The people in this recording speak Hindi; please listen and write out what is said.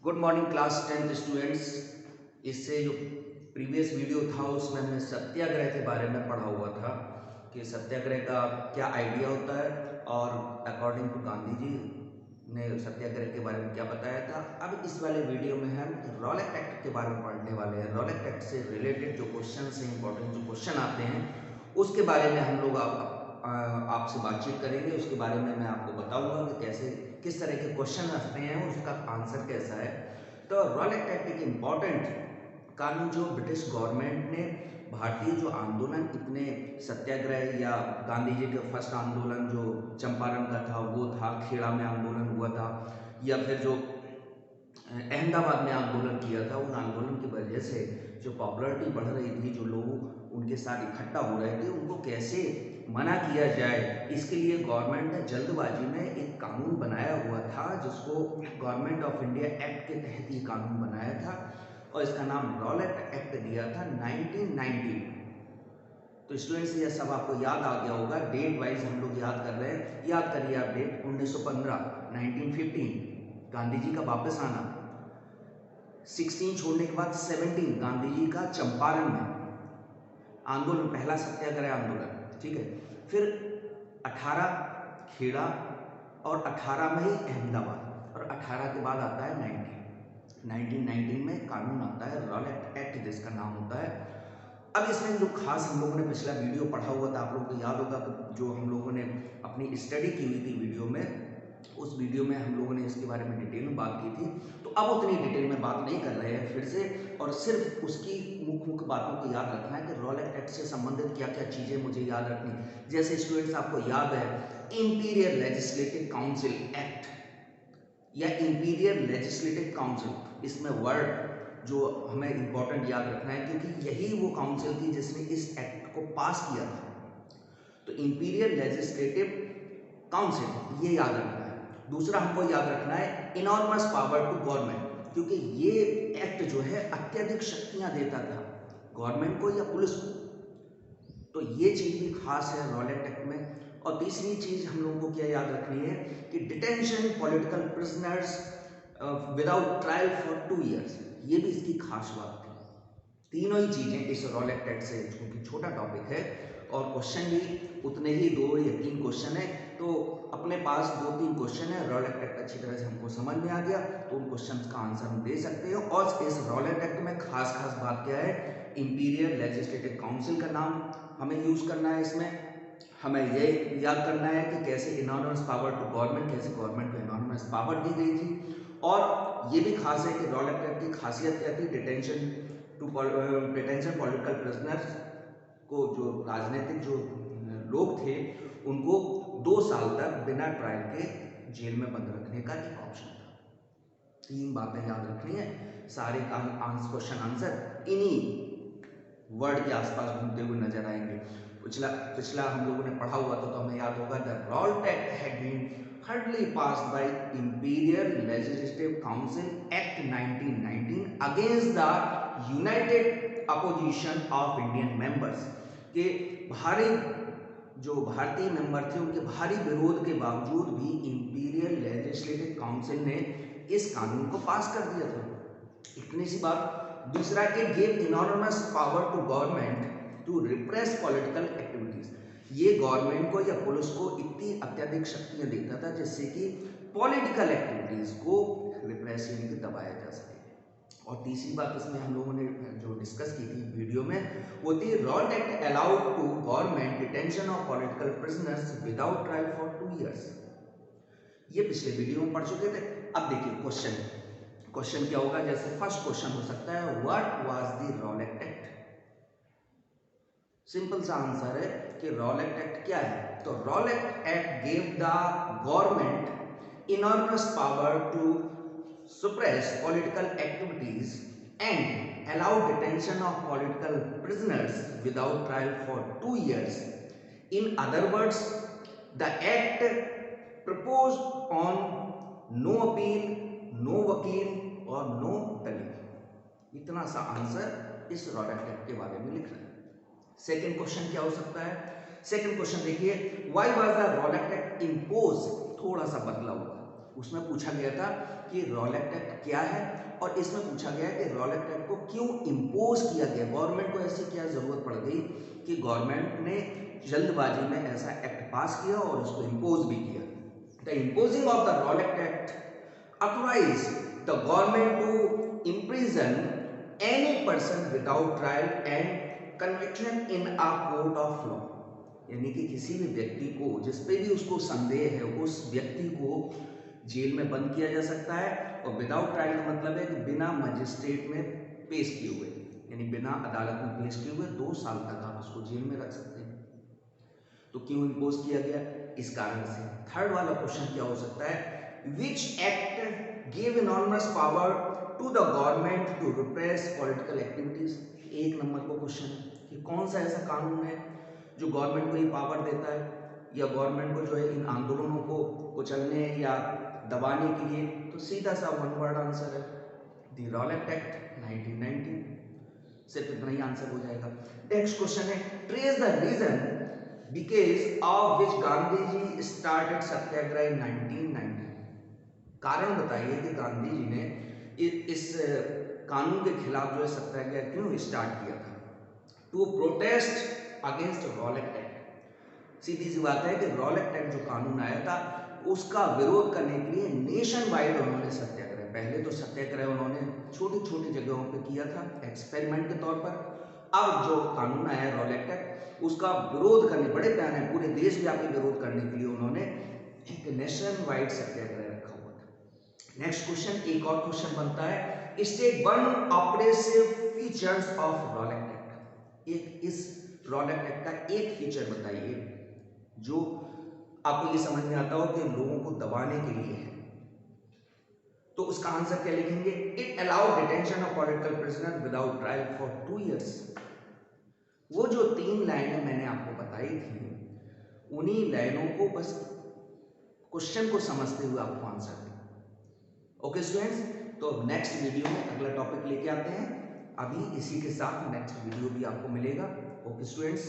Good morning class 10th students. इससे जो प्रीवियस वीडियो था उसमें हमने सत्याग्रह के बारे में पढ़ा हुआ था कि सत्याग्रह का क्या आइडिया होता है और अकॉर्डिंग टू गांधी जी ने सत्याग्रह के बारे में क्या बताया था। अब इस वाले वीडियो में हम रॉलेट एक्ट के बारे में पढ़ने वाले हैं। रॉलेट एक्ट से रिलेटेड जो क्वेश्चन हैं, इंपॉर्टेंट जो क्वेश्चन आते हैं उसके बारे में हम लोग आपसे बातचीत करेंगे। उसके बारे में मैं आपको बताऊंगा कि कैसे किस तरह के क्वेश्चन आते हैं, उसका आंसर कैसा है। तो रॉलेट एक्ट एक इम्पॉर्टेंट कानून जो ब्रिटिश गवर्नमेंट ने भारतीय जो आंदोलन इतने सत्याग्रह या गांधी जी का फर्स्ट आंदोलन जो चंपारण का था वो था, खेड़ा में आंदोलन हुआ था, या फिर जो अहमदाबाद में आंदोलन किया था, उन आंदोलन की वजह से जो पॉपुलरिटी बढ़ रही थी, जो लोग उनके साथ इकट्ठा हो रहे थे, उनको कैसे मना किया जाए, इसके लिए गवर्नमेंट ने जल्दबाजी में एक कानून बनाया हुआ था जिसको गवर्नमेंट ऑफ इंडिया एक्ट के तहत ये कानून बनाया था और इसका नाम रॉलेट एक्ट दिया था 1990। तो स्टूडेंट्स ये सब आपको याद आ गया होगा, डेट वाइज हम लोग याद कर रहे हैं। याद करिए आप डेट 1915 1915 गांधी जी का वापस आना, 16 छोड़ने के बाद 17 गांधी जी का चंपारण में आंदोलन, पहला सत्याग्रह आंदोलन, ठीक है। फिर 18 खेड़ा और 18 में ही अहमदाबाद, और 18 के बाद आता है 1919 में कानून आता है रॉलेट एक्ट जिसका नाम होता है। अब इसमें जो खास हम लोगों ने पिछला वीडियो पढ़ा हुआ था, आप लोगों को याद होगा कि जो हम लोगों ने अपनी स्टडी की हुई थी वीडियो में, उस वीडियो में हम लोगों ने इसके बारे में डिटेल में बात की थी। तो अब उतनी डिटेल में बात नहीं कर रहे हैं फिर से, और सिर्फ उसकी मुख्य बातों को याद रखना है कि रॉलेट एक्ट से संबंधित क्या क्या चीज़ें मुझे याद रखनी। जैसे स्टूडेंट्स आपको याद है इंपीरियल लेजिस्लेटिव काउंसिल एक्ट या इंपीरियल लेजिस्लेटिव काउंसिल, इसमें वर्ड जो हमें इंपॉर्टेंट याद रखना है क्योंकि यही वो काउंसिल थी जिसने इस एक्ट को पास किया था। तो इंपीरियल लेजिस्लेटिव काउंसिल ये याद रखना है। दूसरा हमको याद रखना है इनॉर्मस पावर टू गवर्नमेंट, क्योंकि ये एक्ट जो है अत्यधिक शक्तियां देता था गवर्नमेंट को या पुलिस को। तो ये चीज भी खास है रॉलेट एक्ट में। और तीसरी चीज हम लोगों को क्या याद रखनी है कि detention political prisoners without trial for 2 years, ये भी इसकी खास बात थी। तीनों ही चीजें इस रॉलेट एक्ट से, क्योंकि छोटा टॉपिक है और क्वेश्चन भी उतने ही 2 या 3 क्वेश्चन है, तो अपने पास 2-3 क्वेश्चन है। रॉलेट एक्ट अच्छी तरह से हमको समझ में आ गया तो उन क्वेश्चंस का आंसर हम दे सकते हो। और इस रॉलेट एक्ट में खास बात क्या है, इंपीरियल लेजिस्लेटिव काउंसिल का नाम हमें यूज करना है। इसमें हमें ये याद करना है कि कैसे इनॉर्मस पावर टू गवर्नमेंट, कैसे गवर्नमेंट को इनॉर्मस पावर दी गई थी। और ये भी खास है कि रॉलेट एक्ट की खासियत क्या थी, डिटेंशन पॉलिटिकल प्रिजनर्स को, जो राजनीतिक जो लोग थे उनको 2 साल तक बिना ट्रायल के जेल में बंद रखने का एक ऑप्शन था। 3 बातें याद रखनी है। सारे क्वेश्चन आंसर इन्हीं वर्ड के आसपास घूमते हुए नजर आएंगे। पिछला हम लोगों ने पढ़ा हुआ था तो हमें याद होगा the Rowlatt Act had been hurriedly passed by Imperial Legislative Council Act 1919 against the united opposition of Indian members, के भारी जो भारतीय मेंबर थे उनके भारी विरोध के बावजूद भी इंपीरियल लेजिस्लेटिव काउंसिल ने इस कानून को पास कर दिया था। इतनी सी बात। दूसरा, it gave enormous power to government to repress political activities, ये गवर्नमेंट को या पुलिस को इतनी अत्यधिक शक्तियां देता था जिससे कि पॉलिटिकल एक्टिविटीज को रिप्रेस यानी कि दबाया जा सके। और तीसरी बात इसमें हम लोगों ने जो डिस्कस की थी वीडियो में वो थी Rowlatt Act allowed to government detention of political prisoners without trial for 2 years। ये पिछले वीडियो में पढ़ चुके थे। अब देखिए क्वेश्चन क्या होगा। जैसे फर्स्ट क्वेश्चन हो सकता है what was the Rowlatt Act. Simple सा आंसर है कि रॉलेट एक्ट क्या है। तो Rowlatt Act gave the government enormous power to suppress political activities and allow detention of political prisoners without trial for 2 years. In other words, the act proposed on no appeal, no वकील और no दलील। इतना सा आंसर इस रॉलेट एक्ट के बारे में लिखना है। सेकेंड क्वेश्चन क्या हो सकता है। सेकेंड क्वेश्चन देखिए, why was the Rowlatt act impose, थोड़ा सा बदला हुआ। उसमें पूछा गया था कि रॉलेट एक्ट क्या है, और इसमें पूछा गया है कि रॉलेट एक्ट को क्यों इम्पोज किया गया, गवर्नमेंट को ऐसी क्या जरूरत पड़ गई कि गवर्नमेंट ने जल्दबाजी में ऐसा एक्ट पास किया और उसको इम्पोज भी किया। The imposing of the Rowlatt Act authorise the government to imprison any person without trial and conviction in a court of law, यानी कि किसी भी व्यक्ति को जिस पे भी उसको संदेह है उस व्यक्ति को जेल में बंद किया जा सकता है, और विदाउट ट्रायल का मतलब है कि बिना मजिस्ट्रेट में पेश किए हुए, यानी बिना अदालत में पेश किए हुए 2 साल तक आप उसको जेल में रख सकते हैं। तो क्यों इम्पोज किया गया, इस कारण से। थर्ड वाला क्वेश्चन क्या हो सकता है, which act give enormous power to the government to repress political activities. 1 नंबर का क्वेश्चन है कि कौन सा ऐसा कानून है जो गवर्नमेंट को ये पावर देता है या गवर्नमेंट को जो है इन आंदोलनों को कुचलने या दबाने के लिए। तो सीधा सा 1 वर्ड आंसर है, द रॉलेट एक्ट 1990। सिर्फ इतना ही आंसर हो जाएगा। नेक्स्ट क्वेश्चन है, trace the reason because of which Gandhi ji started satyagraha in 1990। कारण बताइए कि गांधी जी ने इस कानून के खिलाफ जो है सत्याग्रह क्यों स्टार्ट किया था। To protest against Rowlatt Act. सीधी सी बात है कि रॉलेट एक्ट जो कानून आया था उसका विरोध करने के लिए नेशन वाइड उन्होंने सत्याग्रह, पहले तो सत्याग्रह उन्होंने छोटी छोटी जगहों पे किया था एक्सपेरिमेंट के तौर पर। अब जो कानून आया है रॉलेट एक्ट, उसका विरोध करने, बड़े पैमाने पूरे देश व्यापी विरोध करने के लिए उन्होंने एक नेशन वाइड सत्याग्रह रखा हुआ था। नेक्स्ट क्वेश्चन, एक और क्वेश्चन बनता है, state 1 oppressive features of Rowlatt act. एक इस रॉलेट एक्ट का एक फीचर बताइए जो आपको ये समझ में आता हो कि लोगों को दबाने के लिए है। तो उसका आंसर क्या लिखेंगे, it allow detention of political prisoner without trial for 2 years। वो जो 3 लाइनें मैंने आपको बताई थी, उन्हीं लाइनों को बस क्वेश्चन को समझते हुए आपको आंसर दें। ओके स्टूडेंट्स, तो नेक्स्ट वीडियो में अगला टॉपिक लेके आते हैं। अभी इसी के साथ नेक्स्ट वीडियो भी आपको मिलेगा। Okay students.